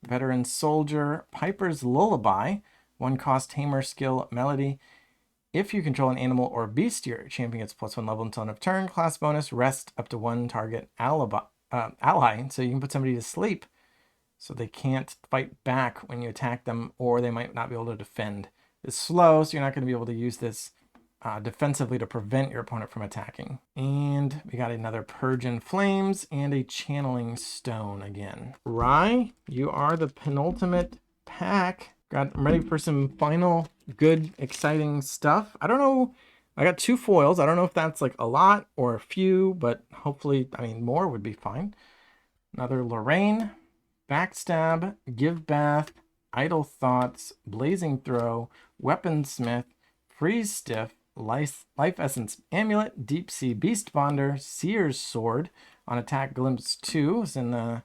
Veteran Soldier, Piper's Lullaby, 1 cost Tamer skill Melody. If you control an animal or beast, your champion gets +1 level until end of turn. Class bonus, rest up to 1 target ally. So you can put somebody to sleep so they can't fight back when you attack them, or they might not be able to defend. It's slow, so you're not going to be able to use this defensively to prevent your opponent from attacking. And we got another Purge in Flames and a Channeling Stone again. Rye, you are the penultimate pack. I'm ready for some final good, exciting stuff. I don't know. I got 2 foils. I don't know if that's like a lot or a few, but hopefully, I mean, more would be fine. Another Lorraine, Backstab, Give Bath, Idle Thoughts, Blazing Throw, Weaponsmith, Freeze Stiff, Life Essence Amulet, Deep Sea Beast Bonder, Seer's Sword. On attack, Glimpse 2 is in the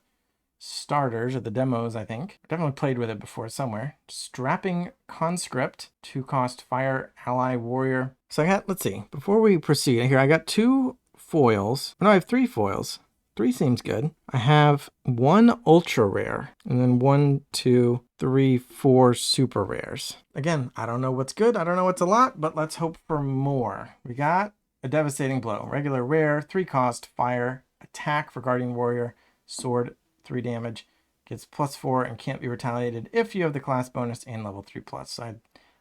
starters or the demos, I think. Definitely played with it before somewhere. Strapping Conscript, 2 cost Fire Ally Warrior. So I got, let's see, before we proceed here, I got 2 foils. No, I have 3 foils. 3 seems good. I have 1 ultra rare and then 1, 2, 3, 4 super rares. Again, I don't know what's good. I don't know what's a lot, but let's hope for more. We got a Devastating Blow, regular rare, 3 cost, fire, attack for Guardian Warrior, sword, 3 damage, gets +4 and can't be retaliated if you have the class bonus and level 3+. So I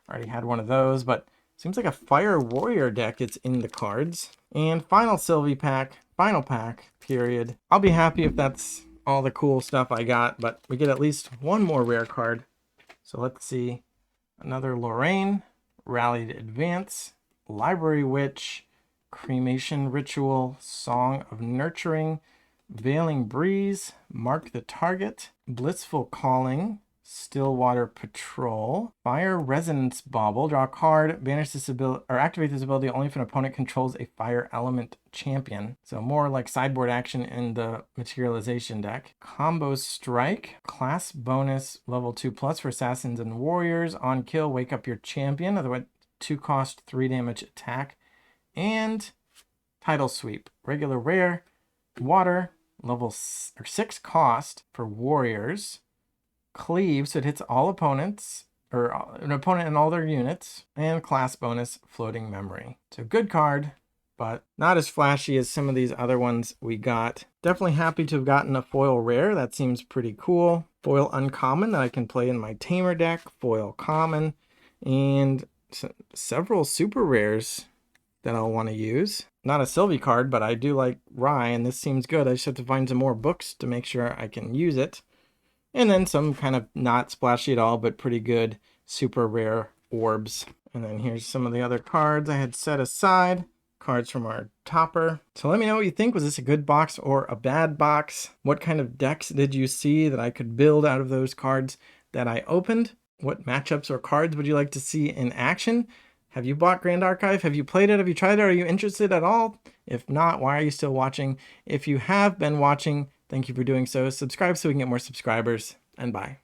already had one of those, but seems like a Fire Warrior deck is in the cards. And final Sylvie pack, final pack, period. I'll be happy if that's all the cool stuff I got, but we get at least 1 more rare card. So let's see. Another Lorraine, Rallied Advance, Library Witch, Cremation Ritual, Song of Nurturing, Veiling Breeze, Mark the Target, Blissful Calling, Stillwater Patrol, Fire Resonance Bauble, draw a card, banish this ability, or activate this ability only if an opponent controls a fire element champion. So more like sideboard action in the materialization deck. Combo Strike, class bonus level 2+ for assassins and warriors. On kill, wake up your champion. Otherwise, 2 cost, 3 damage attack. And Tidal Sweep, regular rare, water, level 6 cost for warriors. Cleave, so it hits all opponents, or an opponent and all their units, and class bonus, Floating Memory. So good card, but not as flashy as some of these other ones we got. Definitely happy to have gotten a foil rare. That seems pretty cool. Foil uncommon that I can play in my Tamer deck, foil common, and several super rares that I'll want to use. Not a Sylvie card, but I do like Rye, and this seems good. I just have to find some more books to make sure I can use it. And then some kind of not splashy at all, but pretty good super rare orbs. And then here's some of the other cards I had set aside. Cards from our topper. So let me know what you think. Was this a good box or a bad box? What kind of decks did you see that I could build out of those cards that I opened? What matchups or cards would you like to see in action? Have you bought Grand Archive? Have you played it? Have you tried it? Are you interested at all? If not, why are you still watching? If you have been watching, thank you for doing so. Subscribe so we can get more subscribers, and bye.